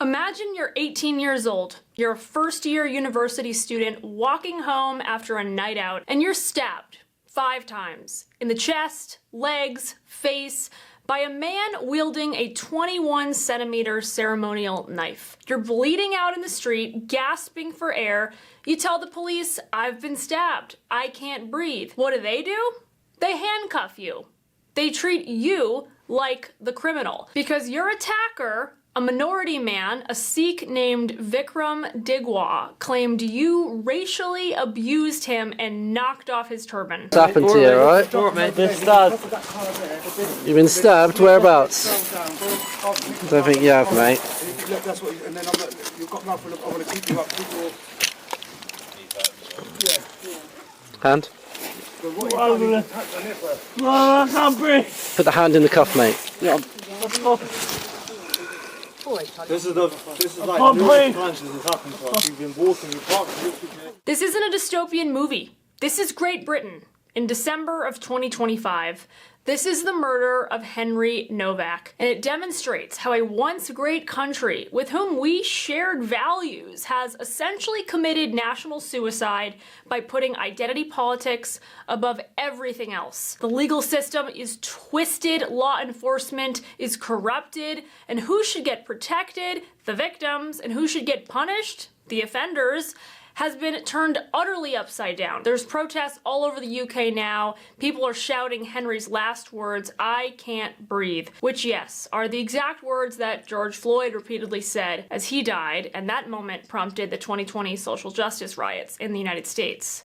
Imagine you're 18 years old, you're a first-year university student walking home after a night out, and you're stabbed 5 times in the chest, legs, face, by a man wielding a 21-centimeter ceremonial knife. You're bleeding out in the street, gasping for air. You tell the police, "I've been stabbed. I can't breathe." What do? They handcuff you. They treat you like the criminal. Because your attacker, a minority man, a Sikh named Vickrum Digwa, claimed you racially abused him and knocked off his turban. What's happened to you, alright? I've been stabbed. You've been stabbed? Whereabouts? I don't think you have, mate. That's what, and then you've got nothing. I want to keep you up. Hand? I can't breathe. Put the hand in the cuff, mate. Yeah. This is like numerous times this has happened to us. You've been walking, you parked. This isn't a dystopian movie. This is Great Britain in December of 2025. This is the murder of Henry Novak, and it demonstrates how a once great country with whom we shared values has essentially committed national suicide by putting identity politics above everything else. The legal system is twisted, law enforcement is corrupted, and who should get protected? The victims, and who should get punished? The offenders, has been turned utterly upside down. There's protests all over the UK now. People are shouting Henry's last words, "I can't breathe," which, yes, are the exact words that George Floyd repeatedly said as he died, and that moment prompted the 2020 social justice riots in the United States.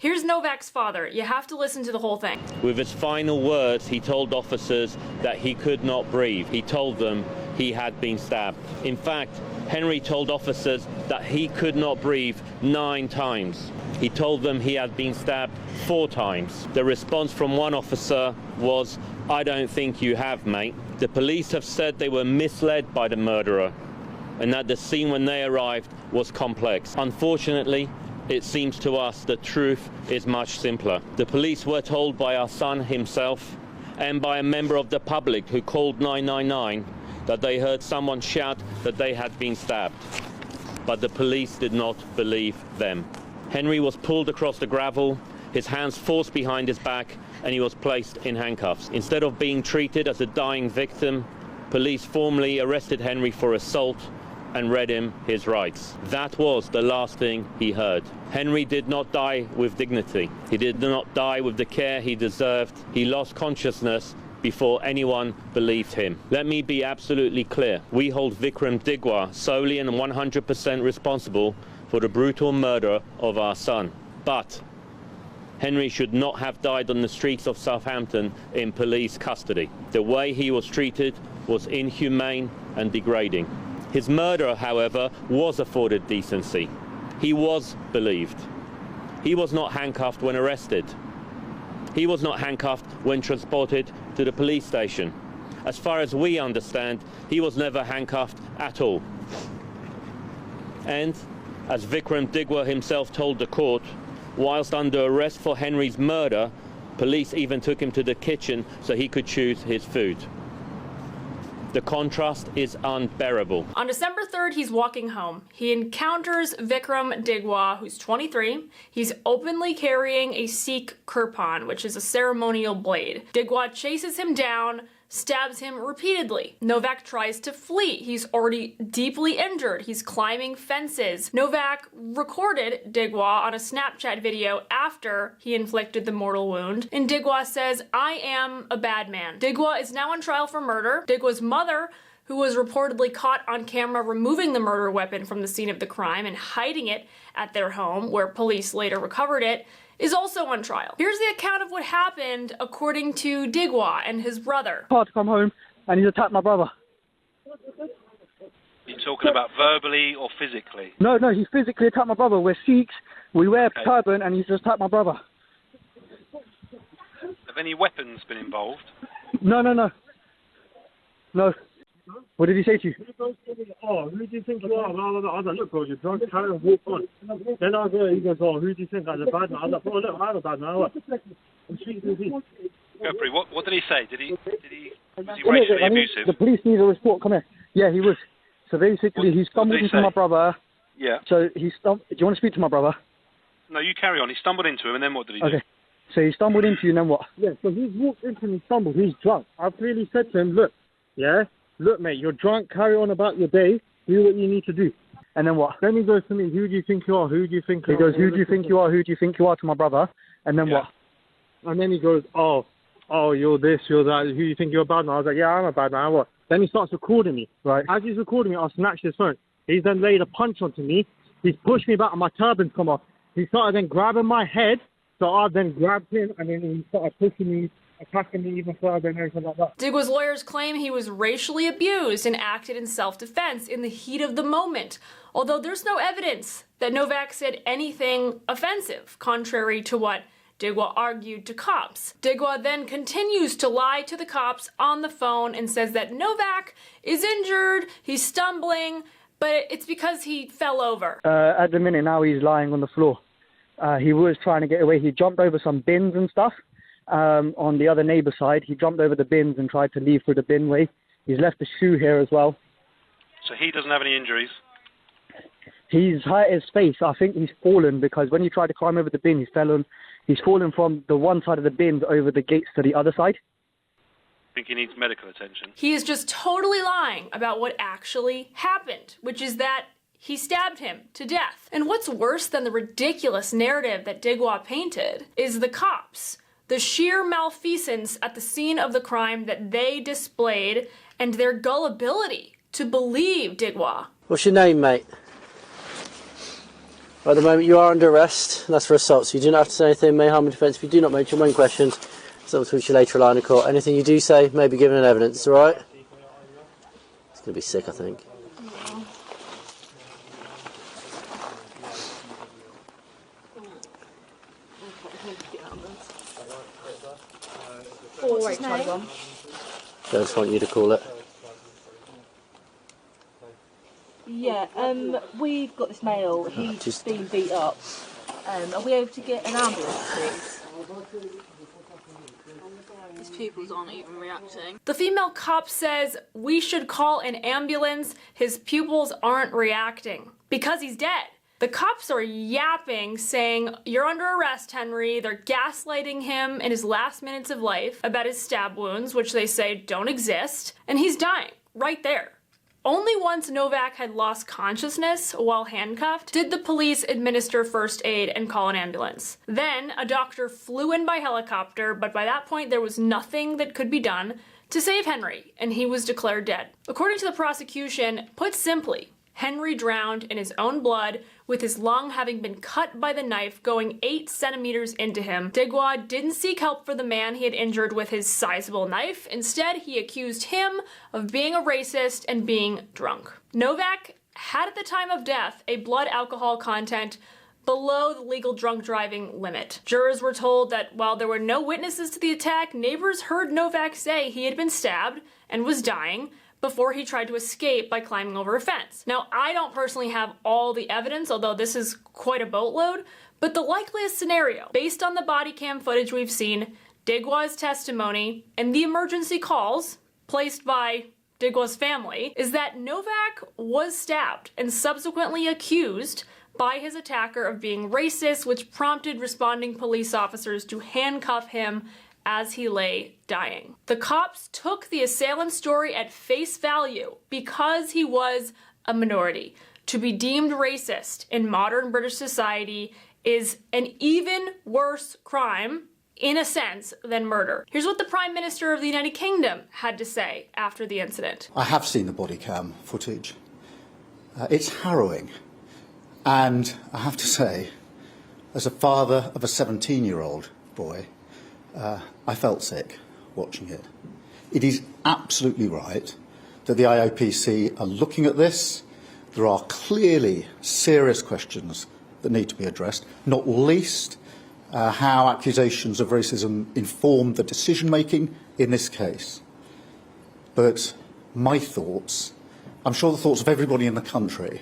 Here's Novak's father. You have to listen to the whole thing. With his final words, he told officers that he could not breathe. He told them he had been stabbed. In fact, Henry told officers that he could not breathe 9 times. He told them he had been stabbed 4 times. The response from one officer was, "I don't think you have, mate." The police have said they were misled by the murderer and that the scene when they arrived was complex. Unfortunately, it seems to us the truth is much simpler. The police were told by our son himself and by a member of the public who called 999 that they heard someone shout that they had been stabbed. But the police did not believe them. Henry was pulled across the gravel, his hands forced behind his back, and he was placed in handcuffs. Instead of being treated as a dying victim, police formally arrested Henry for assault and read him his rights. That was the last thing he heard. Henry did not die with dignity. He did not die with the care he deserved. He lost consciousness before anyone believed him. Let me be absolutely clear. We hold Vickrum Digwa solely and 100% responsible for the brutal murder of our son. But Henry should not have died on the streets of Southampton in police custody. The way he was treated was inhumane and degrading. His murder, however, was afforded decency. He was believed. He was not handcuffed when arrested. He was not handcuffed when transported to the police station. As far as we understand, he was never handcuffed at all. And, as Vickrum Digwa himself told the court, whilst under arrest for Henry's murder, police even took him to the kitchen so he could choose his food. The contrast is unbearable. On December 3rd, he's walking home. He encounters Vickrum Digwa, who's 23. He's openly carrying a Sikh turban, which is a ceremonial blade. Digwa chases him down, stabs him repeatedly. Novak tries to flee. He's already deeply injured. He's climbing fences. Novak recorded Digwa on a Snapchat video after he inflicted the mortal wound. And Digwa says, "I am a bad man." Digwa is now on trial for murder. Digwa's mother, who was reportedly caught on camera removing the murder weapon from the scene of the crime and hiding it at their home, where police later recovered it, is also on trial. Here's the account of what happened according to Digwa and his brother. Hard to come home and he's attacked my brother. You're talking about verbally or physically? No, he physically attacked my brother. We're Sikhs, we wear turban, and he's just attacked my brother. Have any weapons been involved? No. What did he say to you? Oh, who do you think you are? Blah, blah, blah. I was like, look, bro, you're drunk, carry on, walk on. Then I was there, he goes, oh, who do you think I'm a bad man? I was like, bro, look, I'm a bad man. What? I'm speaking to you. Gopri, what did he say? Was he racially abusive? The police need a report. Come here. Yeah, he was. So basically, he stumbled into my brother. Yeah. So he stumbled. Do you want to speak to my brother? No, you carry on. He stumbled into him, and then what did he do? Okay. So he stumbled into you, and then what? Yeah, so he's walked into me, stumbled, he's drunk. I've clearly said to him, look, look, mate, you're drunk, carry on about your day, do what you need to do. And then what? Then he goes to me, who do you think you are? Who do you think you are? He goes, who do you think you are? Who do you think you are to my brother? And then what? And then he goes, oh, you're this, you're that, who do you think you're a bad man? I was like, yeah, I'm a bad man, what? Then he starts recording me. Right. As he's recording me, I snatched his phone. He's then laid a punch onto me. He's pushed me back and my turban's come off. He started then grabbing my head. So I then grabbed him and then he started pushing me, attacking me even further and everything like that. Digwa's lawyers claim he was racially abused and acted in self-defense in the heat of the moment, although there's no evidence that Novak said anything offensive, contrary to what Digwa argued to cops. Digwa then continues to lie to the cops on the phone and says that Novak is injured, he's stumbling, but it's because he fell over. At the minute now he's lying on the floor. He was trying to get away. He jumped over some bins and stuff on the other neighbour side. He jumped over the bins and tried to leave through the bin way. He's left a shoe here as well. So he doesn't have any injuries? He's hurt his face. I think he's fallen because when he tried to climb over the bin, he's fallen from the one side of the bins over the gates to the other side. I think he needs medical attention. He is just totally lying about what actually happened, which is that he stabbed him to death. And what's worse than the ridiculous narrative that Digwa painted is the cops. The sheer malfeasance at the scene of the crime that they displayed and their gullibility to believe Digwa. What's your name, mate? At the moment you are under arrest, and that's for assault, so you do not have to say anything, may harm in defence. If you do not mention when questioned, so to which you later rely in court. Anything you do say may be given in evidence, alright? It's going to be sick, I think. I just want you to call it. Yeah, we've got this male, he's been beat up. Are we able to get an ambulance, please? His pupils aren't even reacting. The female cop says we should call an ambulance, his pupils aren't reacting, because he's dead. The cops are yapping, saying, you're under arrest, Henry. They're gaslighting him in his last minutes of life about his stab wounds, which they say don't exist, and he's dying right there. Only once Novak had lost consciousness while handcuffed did the police administer first aid and call an ambulance. Then a doctor flew in by helicopter, but by that point there was nothing that could be done to save Henry, and he was declared dead. According to the prosecution, put simply, Henry drowned in his own blood, with his lung having been cut by the knife going 8 centimeters into him. Digwa didn't seek help for the man he had injured with his sizable knife. Instead, he accused him of being a racist and being drunk. Novak had at the time of death a blood alcohol content below the legal drunk driving limit. Jurors were told that while there were no witnesses to the attack, neighbors heard Novak say he had been stabbed and was dying before he tried to escape by climbing over a fence. Now, I don't personally have all the evidence, although this is quite a boatload, but the likeliest scenario, based on the body cam footage we've seen, Digwa's testimony, and the emergency calls placed by Digwa's family, is that Novak was stabbed and subsequently accused by his attacker of being racist, which prompted responding police officers to handcuff him as he lay dying. The cops took the assailant's story at face value because he was a minority. To be deemed racist in modern British society is an even worse crime, in a sense, than murder. Here's what the Prime Minister of the United Kingdom had to say after the incident. I have seen the body cam footage. It's harrowing. And I have to say, as a father of a 17-year-old boy, I felt sick watching it. It is absolutely right that the IOPC are looking at this. There are clearly serious questions that need to be addressed, not least how accusations of racism informed the decision-making in this case. But my thoughts I'm sure the thoughts of everybody in the country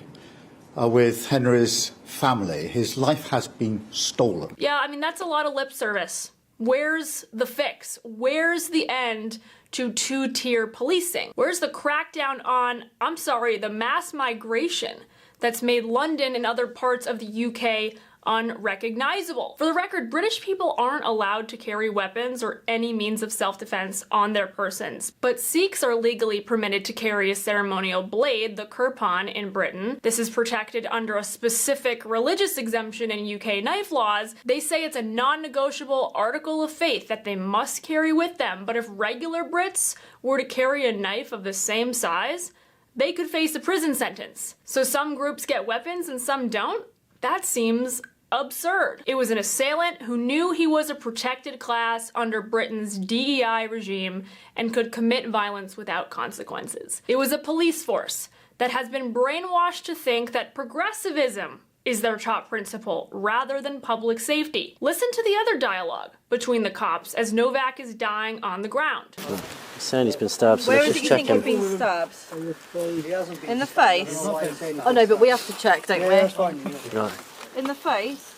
are with Henry's family. His life has been stolen. Yeah, I mean, that's a lot of lip service. Where's the fix? Where's the end to two-tier policing? Where's the crackdown on, the mass migration that's made London and other parts of the UK unrecognizable? For the record, British people aren't allowed to carry weapons or any means of self-defense on their persons, but Sikhs are legally permitted to carry a ceremonial blade, the turban, in Britain. This is protected under a specific religious exemption in UK knife laws. They say it's a non-negotiable article of faith that they must carry with them, but if regular Brits were to carry a knife of the same size, they could face a prison sentence. So some groups get weapons and some don't? That seems absurd. It was an assailant who knew he was a protected class under Britain's DEI regime and could commit violence without consequences. It was a police force that has been brainwashed to think that progressivism is their top principle rather than public safety. Listen to the other dialogue between the cops as Novak is dying on the ground. He's saying he's been stabbed, so Where let's is it just you check think him. you've been stabbed? In the face? Oh no, but we have to check, don't we? Right. In the face?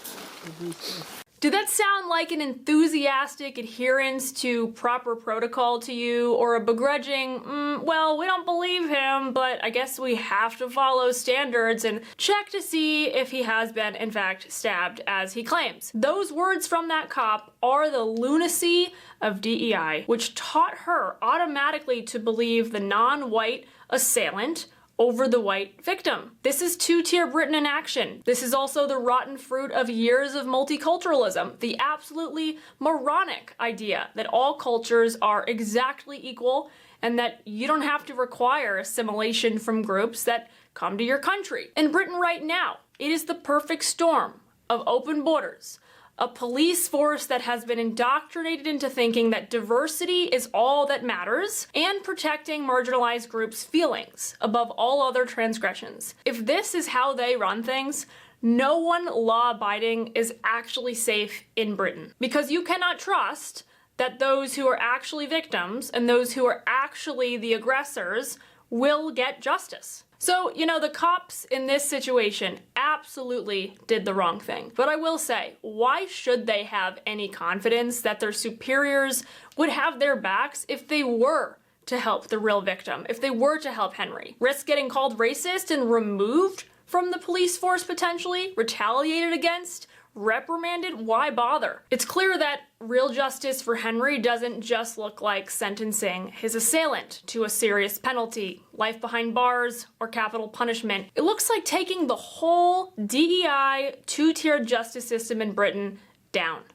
Did that sound like an enthusiastic adherence to proper protocol to you, or a begrudging, well, we don't believe him, but I guess we have to follow standards and check to see if he has been, in fact, stabbed as he claims? Those words from that cop are the lunacy of DEI, which taught her automatically to believe the non-white assailant over the white victim. This is two-tier Britain in action. This is also the rotten fruit of years of multiculturalism, the absolutely moronic idea that all cultures are exactly equal and that you don't have to require assimilation from groups that come to your country. In Britain right now, it is the perfect storm of open borders, a police force that has been indoctrinated into thinking that diversity is all that matters, and protecting marginalized groups' feelings above all other transgressions. If this is how they run things, no one law-abiding is actually safe in Britain. Because you cannot trust that those who are actually victims and those who are actually the aggressors will get justice. So, the cops in this situation absolutely did the wrong thing. But I will say, why should they have any confidence that their superiors would have their backs if they were to help the real victim, if they were to help Henry? Risk getting called racist and removed from the police force potentially, retaliated against, reprimanded? Why bother? It's clear that real justice for Henry doesn't just look like sentencing his assailant to a serious penalty, life behind bars, or capital punishment. It looks like taking the whole DEI two-tiered justice system in Britain down.